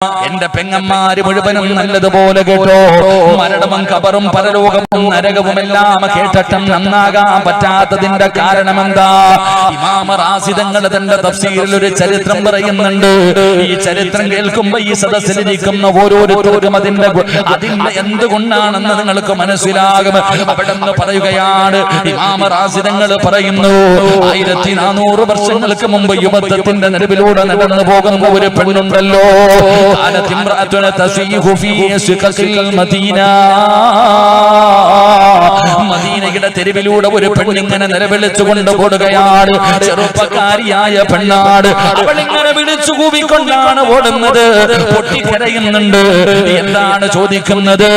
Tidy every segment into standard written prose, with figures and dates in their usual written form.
എന്റെ പെങ്ങന്മാര് മുഴുവനും നല്ലതുപോലെ കേട്ടോ. മരണവും ഖബറും പരലോകവും നരകവുമെല്ലാം കേട്ടിട്ടും നന്നാകാൻ പറ്റാത്തതിന്റെ കാരണം എന്താ? ഇമാം റാസി തങ്ങൾ തന്റെ തഫ്സീറിൽ ഒരു ചരിത്രം പറയുന്നുണ്ട്. ഈ ചരിത്രം കേൾക്കുമ്പോ ഈ സദസ്സിലിരിക്കുന്ന ഓരോരുത്തർക്കും അതിന്റെ എന്തുകൊണ്ടാണെന്ന് നിങ്ങൾക്ക് മനസ്സിലാകും. അവിടെ നിന്ന് പറയുകയാണ്, ഇമാം റാസി തങ്ങൾ പറയുന്നു, 1400 വർഷങ്ങൾക്ക് മുമ്പ് യുവത്വത്തിന്റെ നടുവിലൂടെ നടന്നു പോകുന്ന ഒരു പെണ്ണുണ്ടല്ലോ. മദീനയുടെ തെരുവിലൂടെ ഒരു പെണ്ണിങ്ങനെ നിലവിളിച്ചുകൊണ്ട് ഓടുകയാണ്. ചെറുപ്പക്കാരിയായ പെണ്ണാട്. അവളിങ്ങനെ വിളിച്ചു കൂവിക്കൊണ്ടാണ് ഓടുന്നത്. പൊട്ടിക്കരയുന്നുണ്ട്. എന്താണ് ചോദിക്കുന്നത്?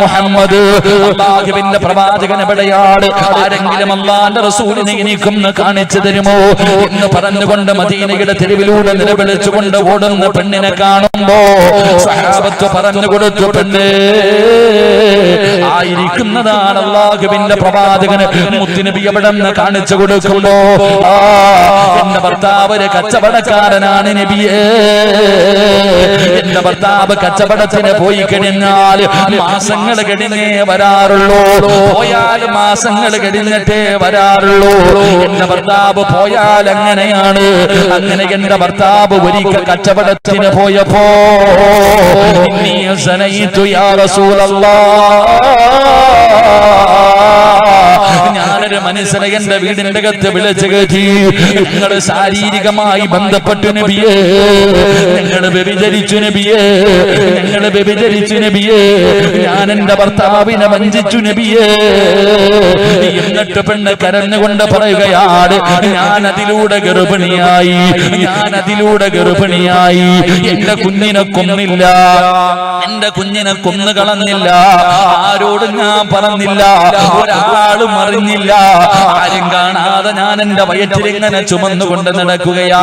മുഹമ്മദ്, അല്ലാഹുവിന്റെ പ്രവാചകൻ എവിടെയാണ്? ആരെങ്കിലും അല്ലാഹുവിന്റെ റസൂലിനെ എനിക്കൊന്ന് കാണിച്ചു തരുമോ എന്ന് പറഞ്ഞുകൊണ്ട് മദീനയുടെ തെരുവിലൂടെ നിലവിളിച്ചുകൊണ്ട് ഓടുന്ന പെണ്ണിനെ കാണുമ്പോ സഹാബത്ത് പറഞ്ഞു കൊടുത്തു, പെണ്ണ് ആയിരിക്കുന്നതാണ് അല്ലാഹുവിന്റെ പ്രവാചകന്. മുത്തുനബി എവിടെ നിന്ന് കാണിച്ചു കൊടുക്കുമ്പോ, എന്റെ ഭർത്താവ് ഒരു കച്ചവടക്കാരനാണ് നബിയേ. എന്റെ ഭർത്താവ് കച്ചവടത്തിന് പോയി കഴിഞ്ഞാൽ മാസങ്ങൾ കഴിഞ്ഞേ വരാറുള്ളൂ. പോയാൽ മാസങ്ങൾ കഴിഞ്ഞിട്ടേ വരാറുള്ളൂ. എന്റെ ഭർത്താവ് പോയാൽ അങ്ങനെയാണ്. അങ്ങനെ എന്റെ ഭർത്താവ് ഒരിക്കൽ കച്ചവടത്തിന് പോയപ്പോ, ഇന്നി സനയിതു യാ റസൂലല്ലാഹ്, ഞാനൊരു മനുഷ്യനെ എന്റെ വീടിന്റെ അകത്ത് വിളിച്ചു കയറ്റി. ഞങ്ങൾ ശാരീരികമായി ബന്ധപ്പെട്ടു നബിയേ, ഞങ്ങൾ വ്യഭിചരിച്ചു നബിയേ, ഞങ്ങൾ വ്യഭിചരിച്ചു നബിയേ, ഞാൻ എന്റെ ഭർത്താവിനെ വഞ്ചിച്ചു നബിയേ. എന്നിട്ട് പെണ്ണ് കരഞ്ഞുകൊണ്ട് പറയുകയാണ്, ഞാൻ അതിലൂടെ ഗർഭിണിയായി, ഞാൻ അതിലൂടെ ഗർഭിണിയായി. എന്റെ കുഞ്ഞിനെ കൊന്നില്ല, എന്റെ കുഞ്ഞിനെ കൊന്നുകളഞ്ഞില്ല, ആരോടും ഞാൻ പറഞ്ഞില്ല, ഒരാളും അറിഞ്ഞില്ല, ആരും കാണാതെ ഞാൻ എന്റെ വയറ്റിലിങ്ങനെ ചുമന്നുകൊണ്ട് നടക്കുകയാ.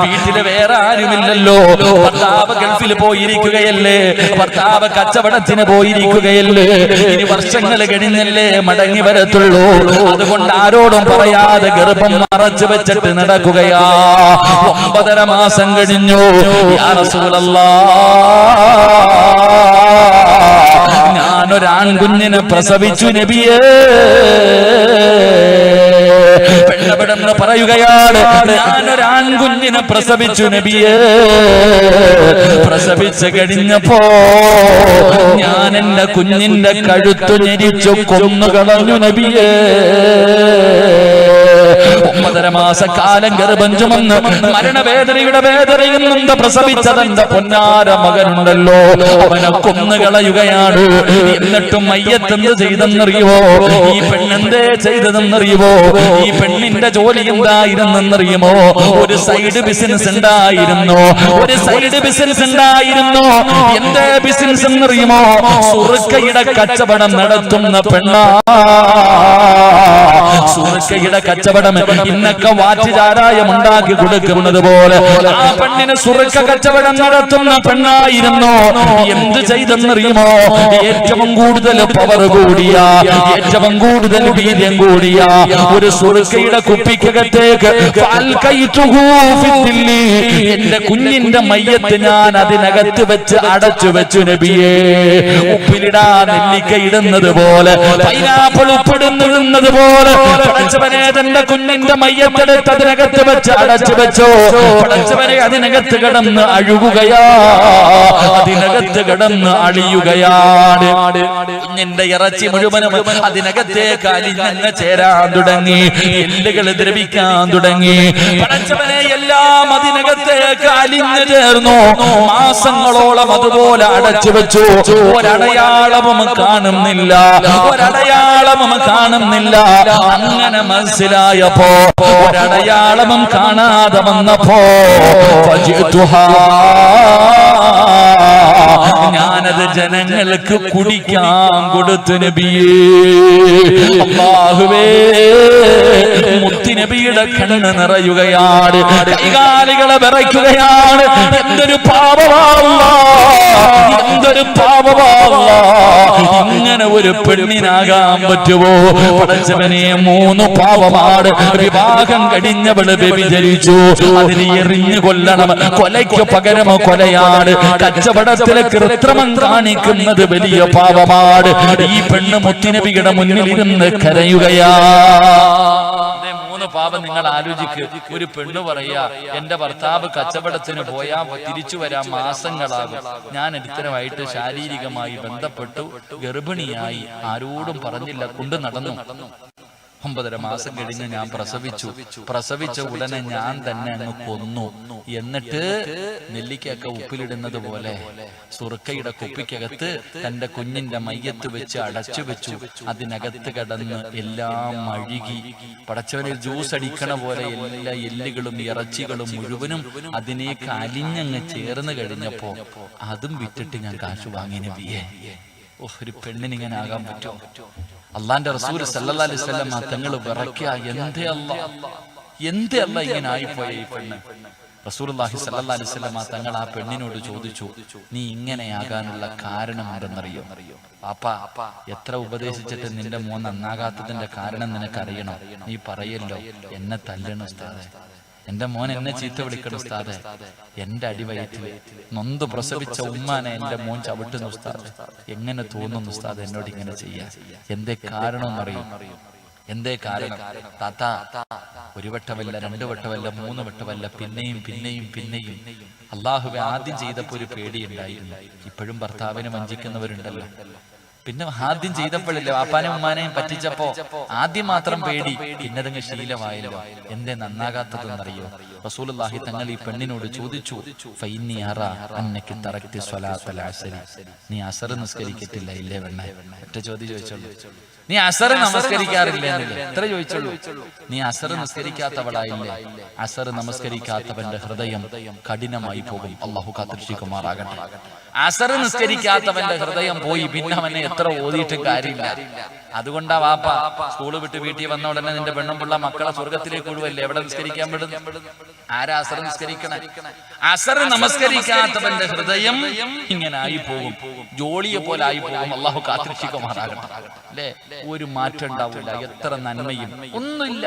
വീട്ടില് വേറെ ആരുമില്ലല്ലോ. ഭർത്താവ് ഗൾഫിൽ പോയിരിക്കുകയല്ലേ, ഭർത്താവ് കച്ചവടത്തിന് പോയിരിക്കുകയല്ലേ. ഇനി വർഷങ്ങൾ കഴിഞ്ഞല്ലേ മടങ്ങി വരത്തുള്ളൂ. അതുകൊണ്ട് ആരോടും പറയാതെ ഗർഭം മറച്ചു വെച്ചിട്ട് നടക്കുകയാ. 9.5 മാസം കഴിഞ്ഞു. യാ റസൂലല്ലാഹ്, ഞാനൊരാൺകുഞ്ഞിനെ പ്രസവിച്ചു നബിയേ. പെണ്ണവിടെന്ന് പറയുകയാണ്, ഞാനൊരാൺകുഞ്ഞിനെ പ്രസവിച്ചു നബിയേ. പ്രസവിച്ചു കഴിഞ്ഞപ്പോ ഞാൻ എന്റെ കുഞ്ഞിന്റെ കഴുത്തു ഞെരിച്ചു കൊന്നുകളഞ്ഞു നബിയേ. 9.5 മാസക്കാലം ഗർഭം ചുമന്ന് മരണവേദനയുടെ വേദനയിൽ നിന്ന് പ്രസവിച്ചതെന്റെ പൊന്നാര മകനുണ്ടല്ലോ, അവനെ കൊന്നുകളയുകയാണ്. എന്നിട്ടും മയ്യത്തെന്ത് ചെയ്തെന്നറിയുമോ? ഈ പെണ്ണെന്തേ ചെയ്തതെന്നറിയുമോ? ഈ പെണ്ണിന്റെ ജോലി എന്തായിരുന്നെന്നറിയുമോ? ഒരു സൈഡ് ബിസിനസ് ഉണ്ടായിരുന്നു, ഒരു സൈഡ് ബിസിനസ് ഉണ്ടായിരുന്നു. എന്തേ ബിസിനസ് എന്നറിയുമോ? സുറുക്കയുടെ കച്ചവടം നടത്തുന്ന പെണ്ണാ. സുറുക്കയുടെ കച്ചവടം ഇന്നൊക്കെ വാറ്റുചാരായം ഉണ്ടാക്കി കൊടുക്കുന്നത് പോലെ ആ പെണ്ണിന് സുറുക്ക കച്ചവടം നടത്തുന്ന പെണ്ണായിരുന്നു. എന്ത് ചെയ്തെന്നറിയുമോ? ഏറ്റവും കൂടുതൽ പവർ കൂടിയ, ഏറ്റവും കൂടുതൽ വീര്യം കൂടിയ ഒരു സുറുക്കയുടെ കുപ്പിക്കകത്തേക്ക് എന്റെ കുഞ്ഞിന്റെ മയ്യത്ത് ഞാൻ അതിനകത്ത് വെച്ച് അടച്ചു വെച്ചു നബിയേ. ഉപ്പിലിടാ നെല്ലിക്ക ഇടുന്നത് പോലെ, പൈനാപ്പിൾ ഉപ്പിടുന്നത് പോലെ പടച്ചവനെ തന്റെ കുഞ്ഞിന്റെ മയ്യത്തെടുത്ത് അതിനകത്ത് വെച്ച് അടച്ചു വെച്ചോ. പടച്ചവനെ അതിനകത്ത് കിടന്ന് അഴുകുകയാ, അതിനകത്ത് കിടന്ന് അളിയുകയാണ്. കുഞ്ഞിന്റെ ഇറച്ചി മുഴുവനും അതിനകത്തേക്ക് അലിഞ്ഞങ്ങ് ചേരാൻ തുടങ്ങി, എല്ലുകൾ ദ്രവിക്കാൻ തുടങ്ങി. പടച്ചവനെ എല്ലാം അതിനകത്തേക്ക് അലിഞ്ഞു ചേർന്നു. മാസങ്ങളോളം അതുപോലെ അടച്ചു വെച്ചു. ഒരടയാളവും കാണുന്നില്ല, ഒരടയാളവും കാണുന്നില്ല. അങ്ങനെ മനസ്സിലായപ്പോ, ഒരടയാളവും കാണാതെ വന്നപ്പോ, ഞാനത് ജനങ്ങൾക്ക് കുടിക്കാൻ കൊടുത്തു നബിയേ. അല്ലാഹുവേ, മുത്തുനബിയുടെ കണ്ണ് നിറയുകയാണ്, കൈകാലുകളെ വിറയ്ക്കുകയാണ്. എന്തൊരു പാപമാ, എന്തൊരു പാപമല്ല, ഇങ്ങനെ ഒരു പെണ്ണിനാകാൻ പറ്റുമോ? പടച്ചവനെ, 3 പാപമാണ്. വിവാഹം കഴിഞ്ഞവള് വ്യഭിചരിച്ചു, അതിന് എറിഞ്ഞു കൊല്ലണം. കൊലയ്ക്ക് പകരം കൊലയാണ്. കച്ചവടത്തിലെ കൃത്രിമം കാണിക്കുന്നത് വലിയ പാപമാണ്. ഈ പെണ്ണ് മുത്തുനബിയുടെ മുന്നിൽ ഇരുന്ന് കരയുകയാ. 3 പാപം നിങ്ങൾ ആലോചിക്ക്. ഒരു പെണ്ണ് പറയാ, എന്റെ ഭർത്താവ് കച്ചവടത്തിന് പോയാ തിരിച്ചു വരാൻ മാസങ്ങളാകും. ഞാൻ ഇത്തരമായിട്ട് ശാരീരികമായി ബന്ധപ്പെട്ടു, ഗർഭിണിയായി, ആരോടും പറഞ്ഞില്ല, കൊണ്ട് നടന്നു. 9.5 മാസം കഴിഞ്ഞ് ഞാൻ പ്രസവിച്ച ഉടനെ ഞാൻ തന്നെ അങ്ങ് കൊന്നു. എന്നിട്ട് നെല്ലിക്കൊക്കെ ഉപ്പിലിടുന്നത് പോലെ സുർക്കയുടെ കുപ്പിക്കകത്ത് തന്റെ കുഞ്ഞിന്റെ മയ്യത്ത് വെച്ച് അടച്ചു വെച്ചു. അതിനകത്ത് കിടന്ന് എല്ലാം അഴുകി, പടച്ചവനിൽ ജ്യൂസ് അടിക്കണ പോലെ എല്ലാ എല്ലുകളും ഇറച്ചികളും മുഴുവനും അതിനേക്ക് അലിഞ്ഞങ്ങ് ചേർന്ന് കഴിഞ്ഞപ്പോ അതും വിറ്റിട്ട് ഞാൻ കാശ് വാങ്ങി നബിയെ. ഒരു പെണ്ണിനിങ്ങനെ ആകാൻ പറ്റുമോ? അള്ളാന്റെ റസൂൽ സല്ലല്ലാഹു അലൈഹി വസല്ലം തങ്ങൾ വിറയ്ക്കുക, എന്തേ അല്ല ഇങ്ങനെ ആയിപ്പോയ ഈ പെണ്ണ്. റസൂലുള്ളാഹി സല്ലല്ലാഹു അലൈഹി വസല്ലം തങ്ങൾ ആ പെണ്ണിനോട് ചോദിച്ചു, നീ ഇങ്ങനെയാകാനുള്ള കാരണം എന്തെന്നറിയോ? പാപ്പാ, എത്ര ഉപദേശിച്ചിട്ട് നിന്റെ മോൻ നന്നാകാത്തതിന്റെ കാരണം നിനക്കറിയണം. നീ പറയല്ലോ, എന്നെ തല്ലണം ഉസ്താദേ, എന്റെ മോൻ എന്നെ ചീത്ത വിളിക്കണം ഉസ്താദേ, എന്റെ അടിവയറ്റിൽ നൊന്ത് പ്രസവിച്ച ഉമ്മാനെ എന്റെ മോൻ ചവിട്ടുന്നു ഉസ്താദേ. എങ്ങനെ തോന്നുന്നു ഉസ്താദ് എന്നോട് ഇങ്ങനെ ചെയ്യാൻ? എന്തേ കാരണം എന്നറിയും? എന്തേ കാരണം? താത്ത, 1 വട്ടമല്ല, 2 വട്ടമല്ല, 3 വട്ടമല്ല, പിന്നെയും അള്ളാഹുവെ ആദ്യം ചെയ്തപ്പോ ഒരു പേടിയുണ്ടായിരുന്നു. ഇപ്പോഴും ഭർത്താവിനെ വഞ്ചിക്കുന്നവരുണ്ടല്ലോ. പിന്നെ ആദ്യം ചെയ്തപ്പോഴല്ലേ, വാപ്പാനും ഉമ്മാനെയും പറ്റിച്ചപ്പോ ആദ്യം മാത്രം പേടി, പിന്നെ അതങ്ങ് ശീലമായല്ലോ. എന്തേ നന്നാകാത്തതെന്നറിയോ? റസൂലുള്ളാഹി തങ്ങൾ ഈ പെണ്ണിനോട് ചോദിച്ചു, ഫൈന്നി അറാ അന്നകി തറക്തി സ്വലാത്തൽ അസ്രി, നീ അസർ നിസ്കരിക്കത്തില്ല ഇല്ലേ പെണ്ണേ? ഒറ്റ ചോദ്യം ചോദിച്ചോളൂ. നീ അസർ നമസ്കരിക്കാറില്ലേ? എത്ര ചോദിച്ചോളൂ. നീ അസർ നിസ്കരിക്കാത്തവളായില്ലേ? അസർ നമസ്കരിക്കാത്തവന്റെ ഹൃദയം കഠിനമായി പോകും. അള്ളാഹു കാത്തിരക്ഷിക്കുമാറാകട്ടെ. അസർ നിസ്കരിക്കാത്തവന്റെ ഹൃദയം പോയി, പിന്നെ അവനെ എത്ര ഓതിയിട്ടും കാര്യമില്ല. അതുകൊണ്ടാ വാപ്പ സ്കൂള് വിട്ട് വീട്ടിൽ വന്ന ഉടനെ നിന്റെ പെണ്ണും പിള്ള മക്കളെ സ്വർഗത്തിലേക്ക് ഒഴുവല്ലേ? എവിടെ നിസ്കരിക്കാൻ വിടുന്നു? ആരാ അസർ നിസ്കരിക്കണേ? അസർ നമസ്കരിക്കാത്തവന്റെ ഹൃദയം ഇങ്ങനെ ആയി പോകും, ജോളിയെ പോലെ ആയി പോകും. അള്ളാഹു കാത്തിരക്ഷിക്കുമാറാകട്ടെ. അല്ലേ? ഒരു മാറ്റം ഉണ്ടാവില്ല. എത്ര നന്മയും ഒന്നുമില്ല,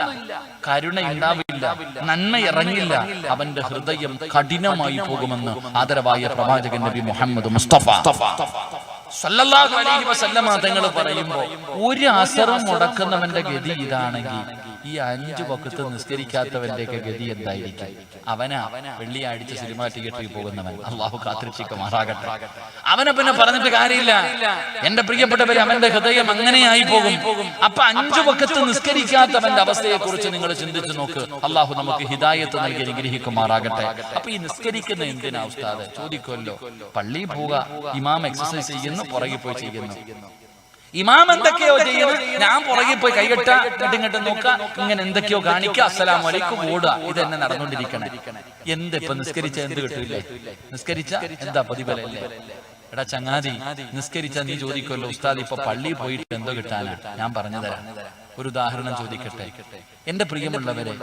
കരുണ ഉണ്ടാവില്ല, നന്മ ഇറങ്ങില്ല. അവന്റെ ഹൃദയം കഠിനമായി പോകുമെന്ന് ആദരവായ പ്രവാചകൻ നബി മുഹമ്മദ് മുസ്തഫ സല്ലല്ലാഹു അലൈഹി വസല്ലമ തങ്ങൾ പറയുമ്പോൾ, ഒരു അസറും മുടക്കുന്നവന്റെ ഗതി ഇതാണെങ്കിൽ ഈ 5 വഖത്ത് നിസ്കരിക്കാത്തവന്റെ ഒക്കെ ഗതി എന്തായിരിക്കും? അവനാ വെള്ളിയാഴ്ച സിനിമാ തിയേറ്ററിൽ പോകുന്നവൻ. അള്ളാഹു കാത്തിരക്ഷിക്കുമാറാകട്ടെ. അവനെ പിന്നെ പറഞ്ഞിട്ട് കാര്യമില്ല. എന്റെ പ്രിയപ്പെട്ടവരെ, അവന്റെ ഹൃദയം അങ്ങനെയായി പോകും. അപ്പൊ 5 വഖത്ത് നിസ്കരിക്കാത്തവന്റെ അവസ്ഥയെ കുറിച്ച് നിങ്ങൾ ചിന്തിച്ചു നോക്ക്. അള്ളാഹു നമുക്ക് ഹിദായത്ത് നൽകി അനുഗ്രഹിക്കുമാറാകട്ടെ. അപ്പൊ ഈ നിസ്കരിക്കുന്ന എന്തിനാ ഉസ്താദ്? ചോദിക്കുമല്ലോ. പള്ളിയിൽ പോവുക, ഇമാം എക്സസൈസ് ചെയ്യുന്നു, പുറകെ പോയി ചെയ്യുന്നു. ഇമാം എന്തൊക്കെയോ ചെയ്യുന്നു, ഞാൻ പുറകെ പോയി കൈകെട്ട ഇങ്ങോട്ട് നോക്കുക, ഇങ്ങനെ എന്തൊക്കെയോ കാണിക്കുക, അസ്സലാമു അലൈക്കും ഓടുക. ഇതെന്നെ നടന്നുകൊണ്ടിരിക്കണേ. എന്തിപ്പോ നിസ്കരിച്ച എന്ത് കിട്ടൂല്ലേ? നിസ്കരിച്ച എന്താ പ്രതിഫലല്ലേ? എടാ ചങ്ങാതി, നിസ്കരിച്ച നീ ചോദിക്കുമല്ലോ, ഉസ്താദ് ഇപ്പൊ പള്ളിയിൽ പോയിട്ട് എന്തോ കിട്ടാനാ? ഞാൻ പറഞ്ഞു തരാം. ഒരു ഉദാഹരണം ചോദിക്കട്ടെ. എന്റെ പ്രിയമുള്ളവരെ,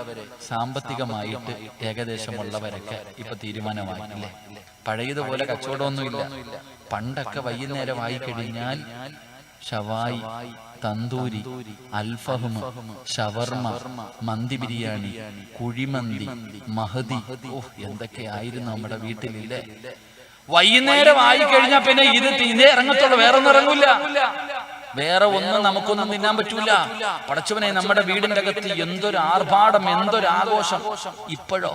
സാമ്പത്തികമായിട്ട് ഏകദേശമുള്ളവരൊക്കെ ഇപ്പൊ തീരുമാനമായില്ലേ? പഴയതുപോലെ കച്ചവടമൊന്നുമില്ല. പണ്ടൊക്കെ വൈകുന്നേരമായി കഴിഞ്ഞാൽ ഷവായി, തന്തൂരി, അൽഫഹം, ഷവർമ, മന്തി ബിരിയാണി, കുഴിമന്തി, മഹദി, എന്തൊക്കെയായിരുന്നു നമ്മുടെ വീട്ടിലില്ലേ? വൈകുന്നേരം ആയി കഴിഞ്ഞാൽ പിന്നെ ഇത് തിന്നേ ഇറങ്ങത്തുള്ളൂ, വേറെ ഒന്നും ഇറങ്ങൂല. വേറെ ഒന്നും നമുക്കൊന്നും തിന്നാൻ പറ്റൂല. പടച്ചവനെ, നമ്മുടെ വീടിന്റെ അകത്ത് എന്തൊരു ആർഭാടം, എന്തൊരു ആഘോഷം. ഇപ്പോഴോ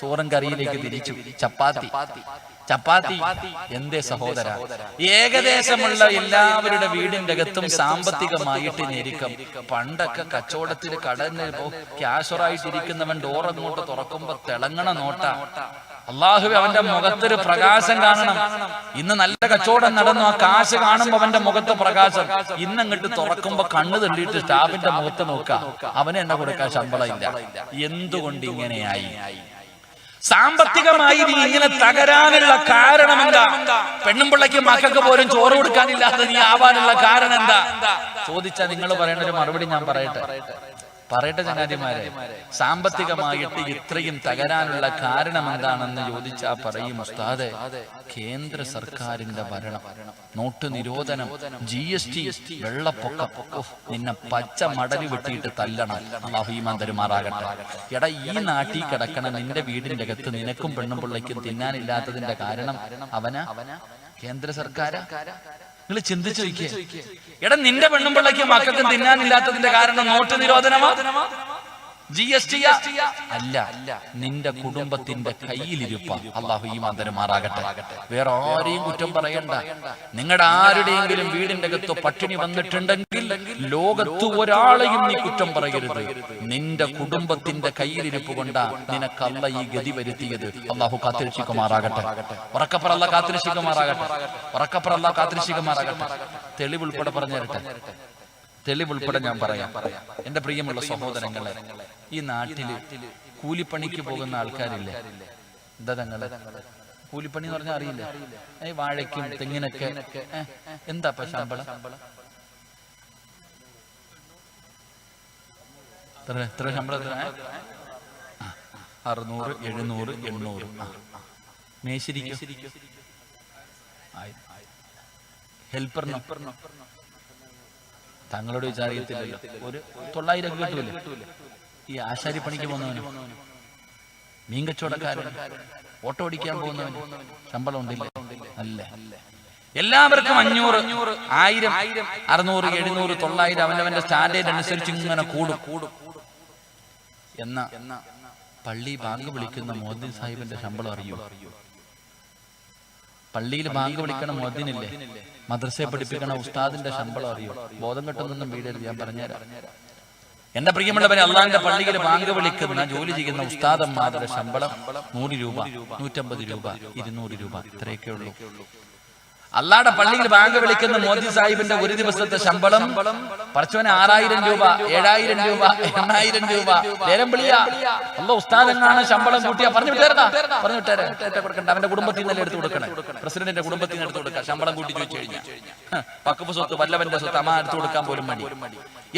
ചോറും കറിയിലേക്ക് തിരിച്ചു. ചപ്പാത്തി എന്തേ സഹോദര? ഏകദേശമുള്ള എല്ലാവരുടെ വീടിന്റെ അകത്തും സാമ്പത്തികമായിട്ട് ഞെരുക്കം. പണ്ടൊക്കെ കച്ചവടത്തിൽ കടന്ന് ക്യാഷറായിട്ടിരിക്കുന്നവൻ ഡോർ അങ്ങോട്ട് തുറക്കുമ്പോ തിളങ്ങണ നോട്ട. അള്ളാഹുവേ, അവന്റെ മുഖത്തൊരു പ്രകാശം കാണണം. ഇന്ന് നല്ല കച്ചവടം നടന്നു, ആ കാശ് കാണുമ്പോ അവന്റെ മുഖത്ത് പ്രകാശം. ഇന്നങ്ങോട്ട് തുറക്കുമ്പോ കണ്ണു തള്ളിയിട്ട് സ്റ്റാഫിന്റെ മുഖത്ത് നോക്കാം, അവന് എന്നെ കൊടുക്കാൻ ശമ്പളം ഇല്ല. എന്തുകൊണ്ട് ഇങ്ങനെയായി? സാമ്പത്തികമായി നീ ഇങ്ങനെ തകരാനുള്ള കാരണം എന്താ? പെണ്ണും പിള്ളയ്ക്ക് മക്കൾക്ക് പോലും ചോറ് കൊടുക്കാനില്ലാത്ത നീ ആവാനുള്ള കാരണം എന്താ ചോദിച്ചാ നിങ്ങൾ പറയേണ്ട ഒരു മറുപടി ഞാൻ പറയട്ടെ. പറയട്ടെ ചങ്ങാതിമാരെ, സാമ്പത്തികമായിട്ട് ഇത്രയും തകരാനുള്ള കാരണം എന്താണെന്ന് ചോദിച്ചാൽ പറയും ഉസ്താദെ, കേന്ദ്ര സർക്കാരിന്റെ ഭരണം, നോട്ട് നിരോധനം, GST, വെള്ളപ്പൊക്കം, നിന്നെ പച്ച മടല് വെട്ടിയിട്ട് തല്ലണം. അല്ലാഹു ഈമാൻ തരുമാറാകട്ടെ. എടാ, ഈ നാട്ടിൽ കിടക്കണ നിന്റെ വീടിന്റെ അകത്ത് നിനക്കും പെണ്ണും പിള്ളയ്ക്കും തിന്നാനില്ലാത്തതിന്റെ കാരണം അവനാ കേന്ദ്ര സർക്കാരാ? നിങ്ങൾ ചിന്തിച്ചു നോക്കിയേ. എടാ, നിന്റെ പെണ്ണും പിള്ളയ്ക്കും മക്കൾക്കും തിന്നാനില്ലാത്തതിന്റെ കാരണം നോട്ട് നിരോധനമാ, GST അല്ല, നിന്റെ കുടുംബത്തിന്റെ കയ്യിലിരിപ്പ. അല്ലാഹു ഈമാൻ തരുമാറാകട്ടെ. വേറെ ആരെയും കുറ്റം പറയണ്ട. നിങ്ങളുടെ ആരുടെയെങ്കിലും വീടിന്റെ അകത്ത് പട്ടിണി വന്നിട്ടുണ്ടെങ്കിൽ ലോകത്ത് ഒരാളെയും നീ കുറ്റം പറയരുത്. നിന്റെ കുടുംബത്തിന്റെ കയ്യിലിരിപ്പ് കൊണ്ടാ നിനക്കല്ല ഈ ഗതി വരുത്തിയത്. അല്ലാഹു കാത്തിരക്ഷിക്കുമാറാകട്ടെ. ഉറക്കപ്പറല്ല കാത്തിരക്ഷിക്കുമാറാകട്ടെ. ഉറക്കപ്പറല്ല കാത്തിരക്ഷിക്കുമാറാകട്ടെ. തെളിവുൾപ്പെടെ പറഞ്ഞു തരട്ടെ. തെളിവുൾപ്പെടെ ഞാൻ പറയാം. എന്റെ പ്രിയമുള്ള സഹോദരങ്ങളെ, ഈ നാട്ടില് കൂലിപ്പണിക്ക് പോകുന്ന ആൾക്കാരില്ലേ? എന്താ തങ്ങള് കൂലിപ്പണി എന്ന് പറഞ്ഞാൽ അറിയില്ല? വാഴയ്ക്കും തെങ്ങിനൊക്കെ എന്താ ശമ്പളം? എത്ര ശമ്പളം? 600, 700, 800. മേശിരിക്കും, ഹെൽപ്പറിനോ തങ്ങളോട് വിചാരിക്കത്തില്ലല്ലോ. ഒരു 900 കിട്ടൂലേ? ഈ ആശാരി പണിക്ക് പോകുന്നവന്, മീൻ കച്ചവടക്കാരൻ, ഓട്ടോ ഓടിക്കാൻ പോകുന്നവന് ശമ്പളം ഉണ്ടില്ല? അല്ല. എല്ലാവർക്കും 500, 1000, 600, 700, 900 അവനവന്റെ സ്റ്റാൻഡേർഡ് അനുസരിച്ച് ഇങ്ങനെ കൂടും. എന്ന പള്ളി ബാങ്ക് വിളിക്കുന്ന മുഅദ്ദിൻ സാഹിബിന്റെ ശമ്പളം അറിയൂ? പള്ളിയിൽ ബാങ്ക് വിളിക്കണ മുഅദ്ദിനില്ലേ, മദ്രസയെ പഠിപ്പിക്കണ ഉസ്താദിന്റെ ശമ്പളം അറിയോ? ബോധം കെട്ടുന്നൊന്നും വീടരുത്, ഞാൻ പറഞ്ഞുതരാം. എന്റെ പ്രിയമുള്ളവരെ, അള്ളാഹിന്റെ പള്ളിയിൽ ബാങ്ക് വിളിക്കുന്ന ജോലി ചെയ്യുന്ന ഉസ്താദന്മാരുടെ ശമ്പളം 100 രൂപ, 150 രൂപ, 200 രൂപ, ഇത്രയൊക്കെ ഉള്ളൂ. അള്ളാഹുടെ പള്ളിയിൽ ബാങ്ക് വിളിക്കുന്ന മോദി സാഹിബിന്റെ ഒരു ദിവസത്തെ ശമ്പളം പടച്ചവനെ 6000 രൂപ, 7000 രൂപ, 8000 രൂപ. നേരം വിളിയാ അല്ല, ഉസ്താദെങ്ങാണ് ശമ്പളം കൂട്ടിയാ പറഞ്ഞു വിട്ടേരടാ, പറഞ്ഞു വിട്ടേരെ. കൊടുക്കണ്ട, അവന്റെ കുടുംബത്തിൽ നിന്നല്ലേ എടുത്ത് കൊടുക്കണേ. പ്രസിഡന്റിന്റെ കുടുംബത്തിൽ നിന്ന് എടുത്ത് കൊടുക്കാം ശമ്പളം കൂട്ടി ചോദിച്ചു കഴിഞ്ഞാൽ. വഖഫ് സ്വത്ത്, വല്ലവന്റെ സ്വത്ത് അമ്മ എടുത്തു കൊടുക്കാൻ പോലും മടി.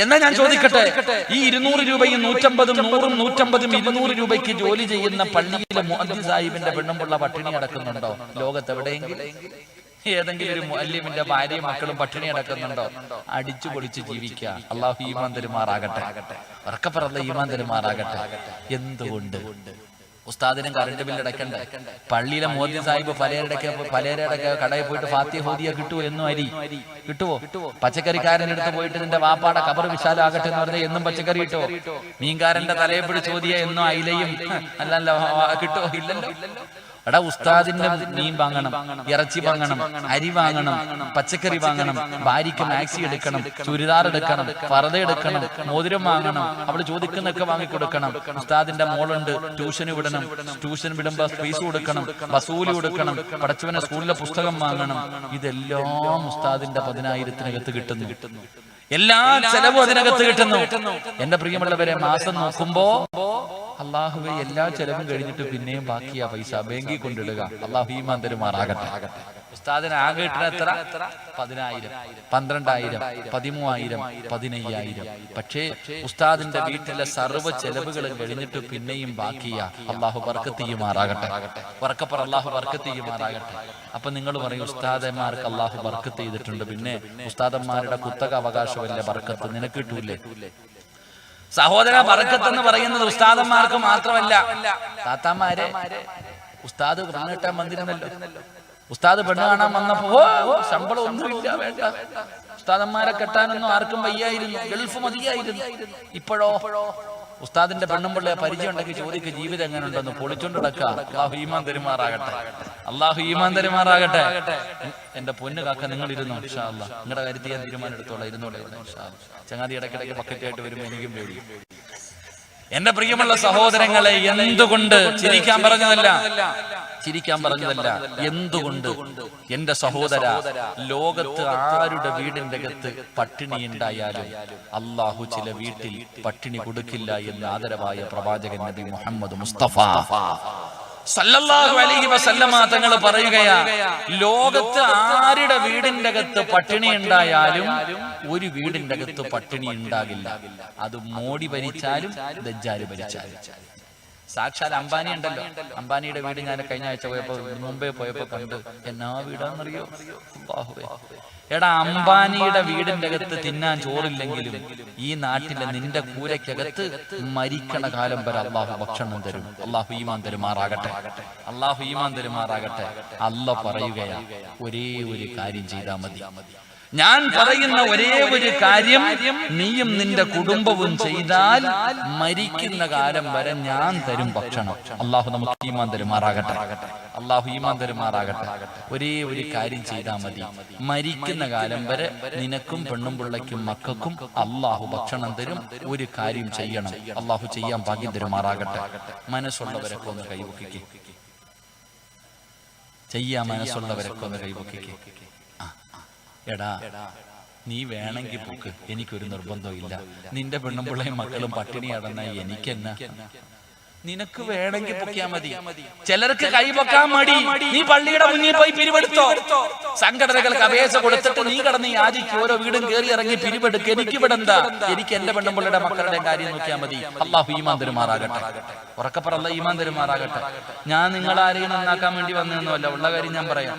എന്നാ ഞാൻ ചോദിക്കട്ടെ, ഈ 200 രൂപയും 150, 100, 150, 200 രൂപയ്ക്ക് ജോലി ചെയ്യുന്ന പള്ളിയിലെ മുഅദ്ദിൻ സാഹിബിന്റെ പെണ്ണുമ്പുള്ള പട്ടിണി അടക്കുന്നുണ്ടോ? ലോകത്ത് എവിടെയെങ്കിലും ഏതെങ്കിലും ഒരു മുഅല്ലിമിന്റെ ഭാര്യയും മക്കളും പട്ടിണി അടക്കുന്നുണ്ടോ? അടിച്ചു പൊളിച്ച് ജീവിക്കുക. അല്ലാഹു ഈമാൻ തരുമാറാകട്ടെ. ഉറക്കപ്പറല്ല ഈമാൻ തരുമാറാകട്ടെ. എന്തുകൊണ്ട് ഉസ്താദിനും കറണ്ട് ബില്ല് അടക്കണ്ടേ? പള്ളിയിലെ മുഅദ്ദിൻ സാഹിബ് പലരുടെ കടയിൽ പോയിട്ട് ഫാത്തിഹ ഹോദിയ കിട്ടുമോ? എന്നും അരി കിട്ടുവോ? പച്ചക്കറിക്കാരൻ്റെ അടുത്ത് പോയിട്ട് നിന്റെ വാപ്പാടെ കബർ വിശാലാകട്ടെ എന്ന് പറഞ്ഞാൽ എന്നും പച്ചക്കറി കിട്ടുവോ? മീൻകാരന്റെ തലയെ പിടിച്ച് ചോദിയ എന്നും അയിലയും അല്ലല്ലോ കിട്ടുവോ? ഇല്ലല്ലോ. എടാ, ഉസ്താദിന്റെ മീൻ വാങ്ങണം, ഇറച്ചി വാങ്ങണം, അരി വാങ്ങണം, പച്ചക്കറി വാങ്ങണം, ഭാര്യയ്ക്ക് മാക്സി എടുക്കണം, ചുരിദാർ എടുക്കണം, പർദ്ദ എടുക്കണം, മോതിരം വാങ്ങണം, അവള് ചോദിക്കുന്നൊക്കെ വാങ്ങിക്കൊടുക്കണം. ഉസ്താദിന്റെ മോളുണ്ട്, ട്യൂഷന് വിടണം, ട്യൂഷൻ വിടുമ്പോ ഫീസ് കൊടുക്കണം, വസൂലി കൊടുക്കണം, പഠിച്ചവനെ സ്കൂളിലെ പുസ്തകം വാങ്ങണം. ഇതെല്ലാം ഉസ്താദിന്റെ 10,000-നകത്ത് കിട്ടുന്നു. എല്ലാ ചെലവും അതിനകത്ത് കിട്ടുന്നു. എന്റെ പ്രിയമുള്ളവരെ, മാസം നോക്കുമ്പോ അള്ളാഹുവെ എല്ലാ ചെലവും കഴിഞ്ഞിട്ട് പിന്നെയും ബാക്കിയാ പൈസ ബാങ്കിൽ കൊണ്ടിടുക. അള്ളാഹു ഈമാൻ തരുമാറാകട്ടെ. ഉസ്താദിന് ആകെ കിട്ടുന്ന എത്ര? 10,000, 12,000, 13,000, 15,000. പക്ഷേ ഉസ്താദിന്റെ വീട്ടിലെ സർവ്വ ചെലവുകളും കഴിഞ്ഞിട്ട് പിന്നെയും ബാക്കിയാ. അള്ളാഹു ബർക്കത്ത് ചെയ്യുമാറാകട്ടെ. ഉറക്കപ്പറ അള്ളാഹു ബർക്കത്ത് ചെയ്യുമാറാകട്ടെ. അപ്പൊ നിങ്ങൾ പറയും, ഉസ്താദന്മാർക്ക് അള്ളാഹു ബർക്കത്ത് ചെയ്തിട്ടുണ്ട്, പിന്നെ ഉസ്താദന്മാരുടെ കുത്തക അവകാശമല്ലേ ബർക്കത്ത്, നിനക്ക് കിട്ടൂലേ? സഹോദര, ബർക്കത്ത് എന്ന് പറയുന്നത് ഉസ്താദന്മാർക്ക് മാത്രമല്ല. താത്താമാരെ, ഉസ്താദ് പെണ്ണ് കെട്ടാൻ വന്നിരുന്നല്ലോ. ഉസ്താദ് പെണ്ണ് കാണാൻ വന്നപ്പോ ശമ്പളം ഒന്നുമില്ല, വേണ്ട. ഉസ്താദന്മാരെ കെട്ടാനൊന്നും ആർക്കും വയ്യായിരുന്നു, ഗൾഫ് മതിയായിരുന്നു. ഇപ്പോഴോ ഉസ്താദിന്റെ പെണ്ണുമ്പിള്ളയെ പരിചയം ഉണ്ടെങ്കിൽ ചോദിക്ക് ജീവിതം എങ്ങനെ ഉണ്ടെന്ന്. പൊളിച്ചോണ്ട് നടക്കുക. അള്ളാഹു ഈമാൻ തരുമാറാകട്ടെ. അള്ളാഹു ഈമാൻ തരുമാറാകട്ടെ. എന്റെ പൊന്നു കാക്ക, നിങ്ങൾ ഇരുന്നോ, ഇൻഷാ അല്ലാഹ്. നിങ്ങളുടെ കാര്യത്തിൽ ഞാൻ തീരുമാനം എടുത്തോളാം. ഇരുന്നോളെ ഇൻഷാ അല്ലാഹ്. ചങ്ങാതി ഇടയ്ക്കിടയ്ക്ക് ബക്കറ്റായിട്ട് വരുമ്പോൾ എനിക്കും പേടി. എന്റെ പ്രിയമുള്ള സഹോദരങ്ങളെ, എന്തുകൊണ്ട് ചിരിക്കാൻ പറഞ്ഞതല്ല, എന്തുകൊണ്ട് എന്റെ സഹോദര, ലോകത്ത് ആരുടെ വീടിന്റെ അകത്ത് പട്ടിണി ഉണ്ടായാലും അള്ളാഹു ചില വീട്ടിൽ പട്ടിണി കൊടുക്കില്ല എന്ന് ആദരവായ പ്രവാചകൻ നബി മുഹമ്മദ് മുസ്തഫ സല്ലല്ലാഹു അലൈഹി വസല്ലമ തങ്ങൾ പറയുകയാ, ലോകത്ത് ആരുടെ വീടിന്റെ അകത്ത് പട്ടിണി ഉണ്ടായാലും ഒരു വീടിന്റെ അകത്ത് പട്ടിണി ഉണ്ടാകില്ല. അത് മോഡി ഭരിച്ചാലും ദജ്ജാല് ഭരിച്ചാലും. സാക്ഷാൽ അംബാനി ഉണ്ടല്ലോ, അംബാനിയുടെ വീട് ഞാൻ കഴിഞ്ഞ ആഴ്ച പോയപ്പോ മുംബൈ പോയപ്പോ കണ്ട്. എന്നാ വീടാന്നറിയോ? അല്ലാഹുവേ. എടാ, അംബാനിയുടെ വീടിന്റെ അകത്ത് തിന്നാൻ ചോറില്ലെങ്കിലും ഈ നാട്ടിലെ നിന്റെ കൂരയ്ക്കകത്ത് മരിക്കണ കാലം വരെ അള്ളാഹു ഭക്ഷണം തരും. അള്ളാഹു ഈമാൻ തരുമാറാകട്ടെ, അള്ളാഹു ഈമാൻ തരുമാറാകട്ടെ. അല്ല പറയുകയാ, ഒരേ ഒരു കാര്യം ചെയ്താൽ മതി. ഞാൻ പറയുന്ന ഒരേ ഒരു കാര്യം നീയും നിന്റെ കുടുംബവും ചെയ്താൽ മരിക്കുന്ന കാലം വരെ ഞാൻ തരും ഭക്ഷണം. അള്ളാഹു നമുക്ക് ഈമാൻ തരുമാറാകട്ടെ, അള്ളാഹു ഈമാൻ തരുമാറാകട്ടെ. ഒരേ ഒരു കാര്യം ചെയ്താൽ മതി. മരിക്കുന്ന കാലം വരെ നിനക്കും പെണ്ണും പിള്ളയ്ക്കും മക്കൾക്കും അള്ളാഹു ഭക്ഷണം തരും. ഒരു കാര്യം ചെയ്യണം, അള്ളാഹു ചെയ്യാൻ ഭാഗ്യം തരുമാറാകട്ടെ. മനസ്സുള്ളവരൊക്കെ ഒന്ന് കൈവക്കിക്കേ, ചെയ്യാൻ മനസ്സുള്ളവരൊക്കെ ഒന്ന് കൈവക്കിക്കേ. എടാ, നീ വേണമെങ്കിൽ പോക്ക്, എനിക്കൊരു നിർബന്ധവും ഇല്ല. നിന്റെ പെണ്ണും പിള്ളയും മക്കളും പട്ടിണി അടന്ന എനിക്കെന്നാ? നിനക്ക് വേണമെങ്കിൽ പൊക്കിയാ മതി. ചിലർക്ക് കൈ പൊക്കാൻ മടി. നീ പള്ളിയുടെ മുന്നിൽ പോയി പിരിവെടുത്തോ. സംഘടനകൾക്ക് അപേക്ഷ കൊടുത്തിട്ട് നീ കടന്ന് യാചിക്കും, ഓരോ വീടും കയറി ഇറങ്ങി പിരിവെടുക്കുക. എനിക്ക് ഇവിടെ എന്താ? എനിക്ക് എന്റെ പെണ്ണുമ്പിള്ളയുടെ മക്കളുടെ കാര്യം നോക്കിയാൽ മതി. അള്ളാഹു ഈമാൻ തരുമാറാകട്ടെ. ഉറക്കപ്പറ, അല്ലാഹു ഈമാൻ തരുമാറാകട്ടെ. ഞാൻ നിങ്ങളാരെയും നന്നാക്കാൻ വേണ്ടി വന്നതൊന്നുമല്ല. ഉള്ള കാര്യം ഞാൻ പറയാം.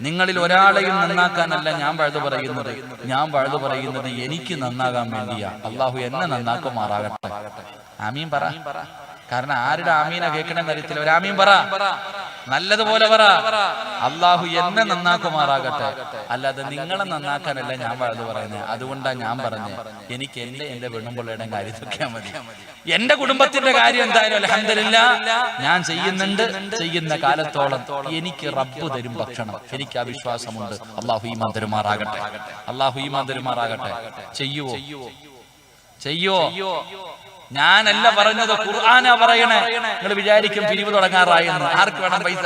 നിങ്ങളിൽ ഒരാളെയും നന്നാക്കാനല്ല ഞാൻ വഴുതു പറയുന്നത്. ഞാൻ വഴുതു പറയുന്നത് എനിക്ക് നന്നാകാൻ വേണ്ടിയാ. അള്ളാഹു എന്നെ നന്നാക്കുമാറാകട്ടെ. ആമീൻ പറ. കാരണം ആരുടെ ആമീന കേൾക്കണമെന്ന് അറിയത്തില്ല. ഒരു ആമീൻ പറ, നല്ലതുപോലെ പറ. അള്ളാഹു എന്നെ നന്നാക്കുമാറാകട്ടെ. അല്ലാതെ നിങ്ങളെ നന്നാക്കാനല്ല ഞാൻ വഴുതു പറയുന്നത്. അതുകൊണ്ടാ ഞാൻ പറഞ്ഞത്, എനിക്ക് എന്റെ പെണ്ണുമ്പിള്ളയുടെ കാര്യം നോക്കിയാൽ മതി. എന്റെ കുടുംബത്തിന്റെ കാര്യം എന്തായാലും അൽഹംദുലില്ലാഹ് ഞാൻ ചെയ്യുന്നുണ്ട്. ചെയ്യുന്ന കാലത്തോളം എനിക്ക് റബ്ബ് തരും ഭക്ഷണം. എനിക്ക് ആ വിശ്വാസമുണ്ട്. അള്ളാഹു ഈമാൻ തരുമാറാകട്ടെ, അള്ളാഹു ഈമാൻ തരുമാറാകട്ടെ. ചെയ്യുവോ? ചെയ്യുവോ? ഞാനല്ല പറഞ്ഞത്, ഖുർആനാ പറയണേ. നിങ്ങൾ വിചാരിക്കും പിരിവ് തുടങ്ങാറായെന്ന്. ആർക്ക് വേണം പൈസ?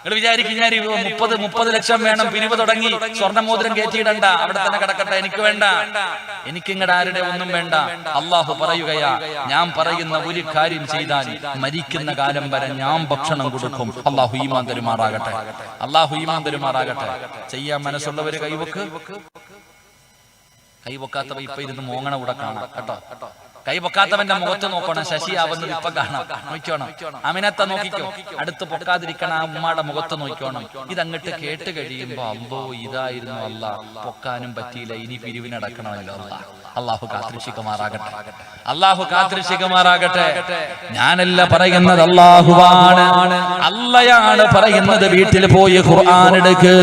നിങ്ങൾ വിചാരിക്കും ഞാൻ 30 ലക്ഷം വേണം, പിരിവ് തുടങ്ങി, സ്വർണ്ണമോതിരം കയറ്റിയിടണ്ട, അവിടെ തന്നെ കിടക്കട്ടെ, എനിക്ക് വേണ്ട, എനിക്കിങ്ങടെ ആരുടെ ഒന്നും വേണ്ട. അള്ളാഹു പറയുകയാ, ഞാൻ പറയുന്ന ഒരു കാര്യം ചെയ്താൽ മരിക്കുന്ന കാലം വരെ ഞാൻ ഭക്ഷണം കൊടുക്കും. അള്ളാഹു ഈമാൻ തരുമാറാകട്ടെ, അള്ളാഹു ഈമാൻ തരുമാറാകട്ടെ. ചെയ്യാൻ മനസ്സുള്ളവര് കൈവക്ക്. കൈവക്കാത്തവ ഇപ്പൊ ഇരുന്ന് മോങ്ങണ കൂടെ കാണാം കേട്ടോ. കൈപൊക്കാത്തവന്റെ മുഖത്ത് നോക്കണം. ശശിയാവുന്നത് ഇപ്പൊ കാണാം. നോക്കണം. അമിനത്തെ നോക്കിക്കോ. അടുത്ത് പൊക്കാതിരിക്കണം. ആ ഉമ്മയുടെ മുഖത്ത് നോക്കണം. ഇതങ്ങട്ട് കേട്ട് കഴിയുമ്പോ അല്ലോ ഇതായിരുന്നു അല്ല, പൊക്കാനും പറ്റിയില്ല, ഇനി പിരിവിനടക്കണമല്ലോ. അള്ളാഹു കാത്തിരക്ഷിക്കുമാറാകട്ടെ, അള്ളാഹു കാത്തിരക്ഷിക്കുമാറാകട്ടെ. ഞാനല്ല പറയുന്നത്, അള്ളാഹുവാണ്, അള്ളയാണ് പറയുന്നത്. വീട്ടിൽ പോയി ഖുർആൻ എടുക്ക്.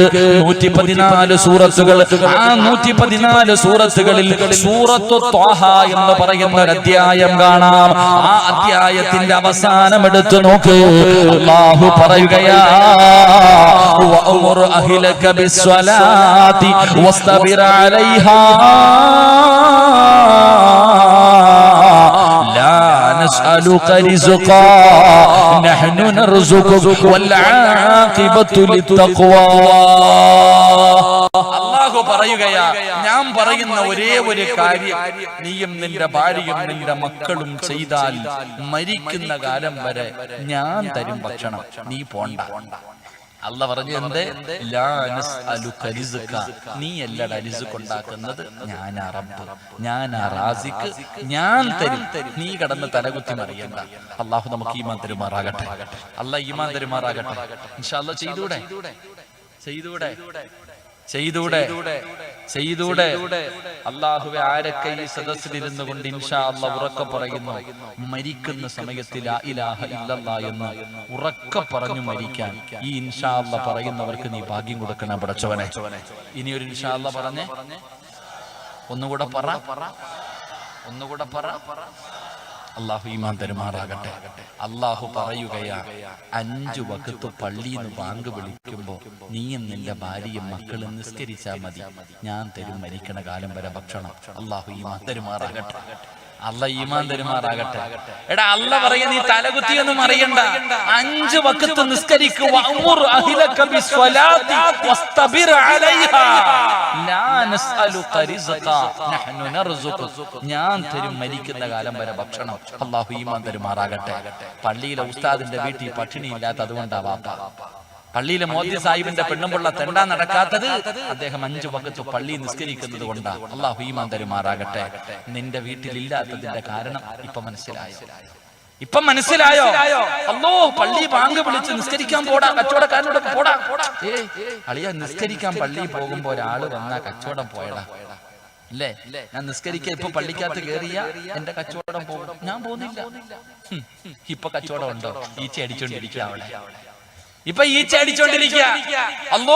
114 സൂറത്തുകൾ. ആ 114 സൂറത്തുകളിൽ സൂറത്തു ത്വാഹ എന്ന് പറയുന്ന അധ്യായം കാണാം. ആ അധ്യായത്തിന്റെ അവസാനം എടുത്തു നോക്ക്. അല്ലാഹു പറയുകയാ, വഅമുർ അഹ്ലക ബിസ്സലാത്തി വസ്തബിർ അലൈഹാ ലാ നസ്അലുക റിസ്ഖാ നഹ്നു നർസുഖുക വൽ ആഖിബത്തു ലിത്തഖ്വാ. അല്ലാഹു പറയുകയാ, ഞാൻ പറയുന്ന ഒരേ ഒരു കാര്യം നീയും നിന്റെ ഭാര്യയും നിന്റെ മക്കളും ചെയ്താൽ മരിക്കുന്ന കാലം വരെ ഞാൻ തരും ഭക്ഷണം. നീ പോണ്ട. അല്ല പറഞ്ഞു എന്ത്? നീ അല്ലട റിസ്ക് ഉണ്ടാക്കുന്നത്, ഞാനാ റബ്ബ്, ഞാനാ റാസിഖ്, ഞാൻ തരും. നീ കടന്ന് തലകുത്തി മറിയണ്ട. അള്ളാഹു നമുക്ക് ഈമാൻ തരുമാറാകട്ടെ, അല്ലാഹ് ഈമാൻ തരുമാറാകട്ടെ. ഇൻഷാ അല്ലാഹ് ചെയ്തൂടെ, ചെയ്തൂടെ, ചെയ്തൂടെ, ചെയ്തൂടെ. അല്ലാഹുവേ, ആരൊക്കെ ഈ സദസ്സിലിരുന്നു കൊണ്ട് ഇൻഷാ അല്ലാഹ് ഉറക്കെ പറയുന്നു, മരിക്കുന്ന സമയത്ത് ലാ ഇലാഹ ഇല്ലല്ലാഹ് എന്ന് ഉറക്കെ പറഞ്ഞു മരിക്കാൻ ഈ ഇൻഷാ അല്ലാഹ് പറയുന്നവർക്ക് നീ ഭാഗ്യം കൊടുക്കണം പടച്ചവനെ. ഇനി ഒരു ഇൻഷാ അല്ലാഹ് പറഞ്ഞേ, ഒന്നുകൂടെ പറ, ഒന്നുകൂടെ പറ. അള്ളാഹു ഈമാൻ തരുമാറാകട്ടെ. അള്ളാഹു പറയുകയാ, 5 വഖത്ത് പള്ളിന്ന് ബാങ്ക് വിളിക്കുമ്പോ നീയും നിന്റെ ഭാര്യയും മക്കളും നിസ്കരിച്ചാൽ മതി, ഞാൻ തരും മരിക്കണ കാലം വരെ ഭക്ഷണം. അള്ളാഹു ഈമാൻ തരുമാറാകട്ടെ. അല്ല ഈമാൻ തരുമാറാകട്ടെ. എടാ അല്ല പറയാ നീ തലകുത്തിയൊന്നും അറിയണ്ട, 5 വഖത്ത് നിസ്കരിക്കുക. ഞാൻ തരും മരിക്കുന്ന കാലം വരെ ഭക്ഷണം. അല്ലാഹു ഈമാൻ തരുമാറാകട്ടെ. പള്ളിയിലെ ഉസ്താദിന്റെ വീട്ടിൽ പട്ടിണി ഇല്ലാത്ത അതുകൊണ്ടാ വാപ്പ. പള്ളിയിലെ മോദി സാഹിബിന്റെ പെണ്ണുമ്പുള്ള തെണ്ടാൻ നടക്കാത്തത് അദ്ദേഹം 5 വഖത്ത് പള്ളി നിസ്കരിക്കുന്നത് കൊണ്ടാ. അല്ലാഹു ഈമാൻ തരുമാറാകട്ടെ. നിന്റെ വീട്ടിലില്ലാത്തതിന്റെ കാരണം ഇപ്പൊ മനസ്സിലായോ? അല്ലോ പള്ളി ബാങ്ക് വിളിച്ച് നിസ്കരിക്കാൻ പോടാ, കച്ചവടക്കാരനോട് പോടാ. അളിയ നിസ്കരിക്കാൻ പള്ളി പോകുമ്പോ ഒരാള് വന്നാ കച്ചവടം പോയടാ അല്ലേ? ഞാൻ നിസ്കരിക്കാൻ ഇപ്പൊ പള്ളിക്കകത്ത് കയറിയ എന്റെ കച്ചവടം പോകും. ഞാൻ പോകുന്നില്ല. ഇപ്പൊ കച്ചവടം ഉണ്ടോ? ഈച്ച അടിച്ചോണ്ടിരിക്കുക അവിടെ. ഇപ്പൊ ഈച്ച അടിച്ചോണ്ടിരിക്കുക. അല്ലോ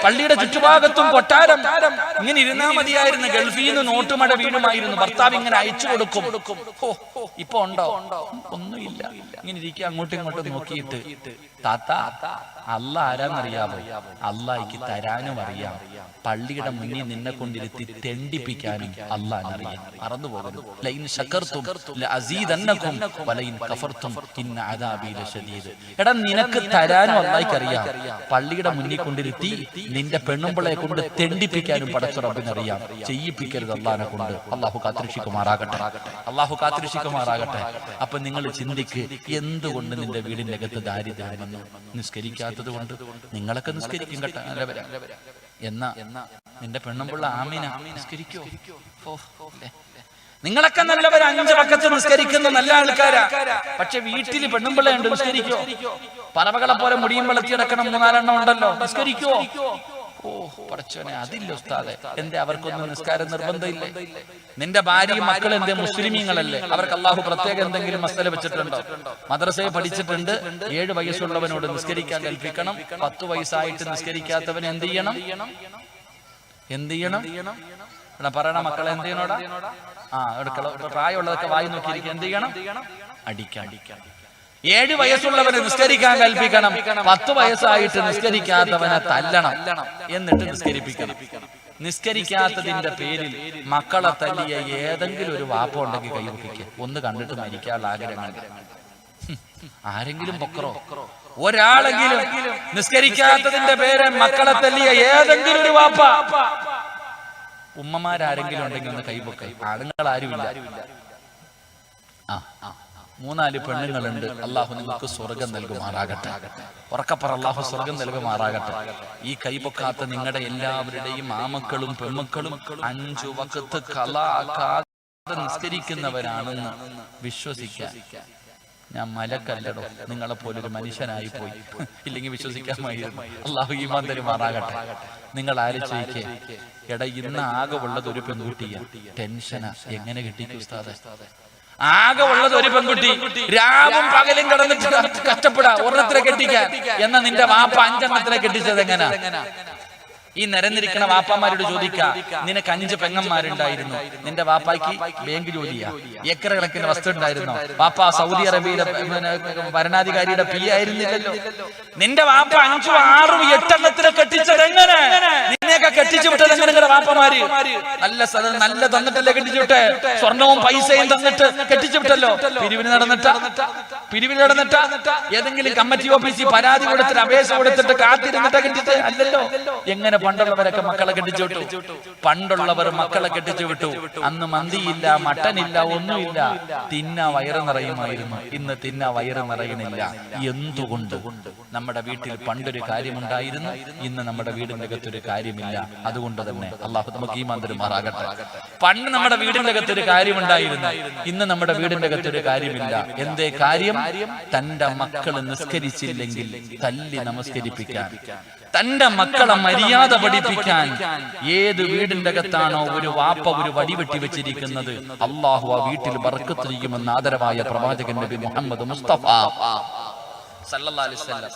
പള്ളിയുടെ ചുറ്റുഭാഗത്തും കൊട്ടാരം. ഇങ്ങനെ ഇരുന്നാ മതിയായിരുന്നു. ഗൾഫിൽ നിന്ന് നോട്ടുമഴ വീണുമായിരുന്നു. ഭർത്താവ് ഇങ്ങനെ അയച്ചു കൊടുക്കും. ഇപ്പൊ ഉണ്ടോ? ഒന്നുമില്ല. ഇങ്ങനെ ഇരിക്കുക, അങ്ങോട്ടും ഇങ്ങോട്ടും നോക്കിയിട്ട്. താത്ത അല്ല ആരാന്നറിയാമോ? അല്ലാഹ്ക്ക് തരാനും അറിയാം. പള്ളിയുടെ മുന്നിൽ നിന്നെ കൊണ്ടിരുത്തി തെണ്ടിപ്പിക്കാനും അല്ലാഹ്നറിയാം. മറന്നു പോകരുത്. ലൈൻ ശകർതും ലഅസീദന്നകും വലൈൻ കഫർതും ഇന്ന അദാബി ലശദീദ്. എടാ നിനക്ക് തരാനും അല്ലാഹ്ക്ക് അറിയാം. പള്ളിയുടെ മുന്നിൽ കൊണ്ടിരുത്തി നിന്റെ പെണ്ണുമ്പിളയെ കൊണ്ട് തെണ്ടിപ്പിക്കാനും പടച്ച റബ്ബിനറിയാം. ചെയ്യിപ്പിക്കരുത് അല്ലാഹ്നെ കൊണ്ട്. അല്ലാഹു കാത്തിരക്ഷിക്കുമാറാകട്ടെ. അപ്പൊ നിങ്ങൾ ചിന്തിക്ക്, എന്തുകൊണ്ട് നിന്റെ വീടിന്റെ അകത്ത് ദാരിദ്ര്യം വന്നു? നിസ്കരിക്കാത്തത് കൊണ്ട്. നിങ്ങളൊക്കെ നിസ്കരിക്കും കേട്ടോ, നല്ലവരാ. എന്നാ നിന്റെ പെണ്ണുമ്പിള്ള ആമിന നിസ്കരിക്കോ? നിങ്ങളൊക്കെ നല്ലവരാ, 5 വഖത്ത് നിസ്കരിക്കുന്ന നല്ല ആൾക്കാരാ. പക്ഷെ വീട്ടിൽ പെണ്ണുമ്പിള്ളയുണ്ട്, നിസ്കരിക്കോ? പറവകളെ പോലെ മുടിയും വളർത്തി കിടക്കണം 3-4 എണ്ണം ഉണ്ടല്ലോ, നിസ്കരിക്കോ? ഓ പടച്ചോനെ, അതില്ല ഉസ്താദെ. എന്തേ അവർക്കൊന്നും നിസ്കാരം നിർബന്ധമില്ലേ? നിന്റെ ഭാര്യയും മക്കളും എന്തേ മുസ്ലിമീങ്ങളല്ലേ? അവർക്ക് അല്ലാഹു പ്രത്യേക എന്തെങ്കിലും മസല വെച്ചിട്ടുണ്ടോ? മദ്രസയെ പഠിച്ചിട്ടുണ്ട്. 7 വയസ്സുള്ളവനോട് നിസ്കരിക്കാൻ കൽപ്പിക്കണം. 10 വയസ്സായിട്ട് നിസ്കരിക്കാത്തവൻ എന്ത് ചെയ്യണം? പറയണ മക്കളെ എന്ത് ചെയ്യണോടാ? പ്രായമുള്ളതൊക്കെ വായി നോക്കിയിരിക്കും. എന്ത് ചെയ്യണം? അടിക്കാൻ. 7 വയസ്സുള്ളവനെ നിസ്കരിക്കാൻ കൽപ്പിക്കണം. 10 വയസ്സായിട്ട് നിസ്കരിക്കാത്തവനെ തല്ലണം. എന്നിട്ട് നിസ്കരിപ്പിക്കണം. നിസ്കരിക്കാത്തതിന്റെ പേരിൽ മക്കളെ തല്ലിയ ഏതെങ്കിലും ഒരു വാപ്പ ഉണ്ടെങ്കിൽ കൈവയ്ക്കുക. ഒന്ന് കണ്ടിട്ട് മരിക്കാനുള്ള ആഗ്രഹങ്ങൾ. ആരെങ്കിലും പൊക്കറോ? ഒരാളെങ്കിലും നിസ്കരിക്കാത്തതിന്റെ പേര് മക്കളെ തല്ലിയ ഏതെങ്കിലും ഒരു വാപ്പ, ഉമ്മമാരാരെങ്കിലും ഉണ്ടെങ്കിൽ ഒന്ന് കൈവയ്ക്ക. ആണുങ്ങൾ ആരുമില്ല. 3-4 പെണ്ണുങ്ങളുണ്ട്. അള്ളാഹു നിങ്ങൾക്ക് സ്വർഗം നൽകുമാറാകട്ടെ. ഉറക്കപ്പറ, അള്ളാഹു സ്വർഗം നൽകുമാറാകട്ടെ. ഈ കൈപൊക്കാത്ത നിങ്ങളുടെ എല്ലാവരുടെയും ആമക്കളും പെൺമക്കളും 5 വഖത്ത് ഖളാഅാതെ നിസ്കരിക്കുന്നവരാണെന്ന് വിശ്വസിക്കാൻ ഞാൻ മലക്കല്ലടോ, നിങ്ങളെ പോലൊരു മനുഷ്യനായി പോയി. ഇല്ലെങ്കിൽ വിശ്വസിക്കാമായിരുന്നു. അള്ളാഹു ഈമാൻ തരുമാറാകട്ടെ. നിങ്ങൾ ആലോചിക്കേ, എടാ ഇന്ന് ആകെ ഉള്ളത് ഒരു പെൺകുട്ടിയാ. ടെൻഷനാ, എങ്ങനെ കിട്ടിക്കും ഉസ്താദേ? ആകെ ഉള്ളത് ഒരു പെൺകുട്ടി. രാവും പകലും കിടന്നിട്ട് കഷ്ടപ്പെടാ ഒരെണ്ണത്തിനെ കെട്ടിക്കാൻ. എന്നാ നിന്റെ വാപ്പ 5 എണ്ണത്തിനെ കെട്ടിച്ചത് എങ്ങനാ? ഈ നിരന്നിരിക്കണ വാപ്പാമാരോട് ചോദിക്കാം, നിനക്ക് 5 പെങ്ങന്മാരുണ്ടായിരുന്നു. നിന്റെ വാപ്പായ്ക്ക് ബാങ്ക് ജോലിയാ, ഏക്കർ കണക്കിന് വസ്തു ഉണ്ടായിരുന്നു. വാപ്പ സൗദി അറേബ്യയിലെ ഭരണാധികാരിയുടെ പി ആയിരുന്നില്ലല്ലോ. നിന്റെ വാപ്പ 5, 6, 8 എണ്ണത്തിനെ കെട്ടിച്ചത് എങ്ങനെ? നിന്നെയൊക്കെ കെട്ടിച്ചു വിട്ടത് എങ്ങനെ? നിങ്ങളുടെ വാപ്പമാര് നല്ല തന്നിട്ടല്ലേ കെട്ടിച്ചു വിട്ടെ? സ്വർണവും പൈസയും തന്നിട്ട് കെട്ടിച്ചു വിട്ടല്ലോ. പിരിവിന് നടന്നിട്ട ഏതെങ്കിലും കമ്മിറ്റി ഓഫീസിൽ പരാതി കൊടുത്തിട്ട് അപേക്ഷ കൊടുത്തിട്ട് കാത്തിരുന്നിട്ട് കെട്ടിച്ച് അല്ലല്ലോ. എങ്ങനെ പണ്ടുള്ളവരൊക്കെ മക്കളെ കെട്ടിച്ചു വിട്ടു? പണ്ടുള്ളവർ മക്കളെ കെട്ടിച്ചു വിട്ടു. അന്ന് മന്തിയില്ല, മട്ടനില്ല, ഒന്നുമില്ല. തിന്ന വയറ് നിറയുമായിരുന്നു. ഇന്ന് തിന്ന വയറ് നിറയണില്ല. എന്തുകൊണ്ട്? നമ്മുടെ വീട്ടിൽ പണ്ടൊരു കാര്യമുണ്ടായിരുന്നു, ഇന്ന് നമ്മുടെ വീടിന്റെ അകത്തൊരു കാര്യമില്ല. അതുകൊണ്ട് തന്നെ അല്ലാഹു നമുക്ക് ഈമാൻ തരുമാറാകട്ടെ. പണ്ട് നമ്മുടെ വീടിന്റെ അകത്തൊരു കാര്യമുണ്ടായിരുന്നു, ഇന്ന് നമ്മുടെ വീടിന്റെ അകത്തൊരു കാര്യമില്ല. എന്തേ കാര്യം? തന്റെ മക്കള് നിസ്കരിച്ചില്ലെങ്കിൽ തല്ലി നമസ്കരിപ്പിക്കാൻ, തന്റെ മക്കളെ മര്യാദ പഠിപ്പിക്കാൻ ഏത് വീടിന്റെ അകത്താണോ ഒരു വാപ്പ ഒരു വടിവെട്ടി വെച്ചിരിക്കുന്നത്, അല്ലാഹു ആ വീട്ടിൽ ബർക്കത്ത് ചെയ്യുമെന്ന് ആദരവായ പ്രവാചകൻ നബി മുഹമ്മദ് മുസ്തഫ സല്ലല്ലാഹു അലൈഹി വസല്ലം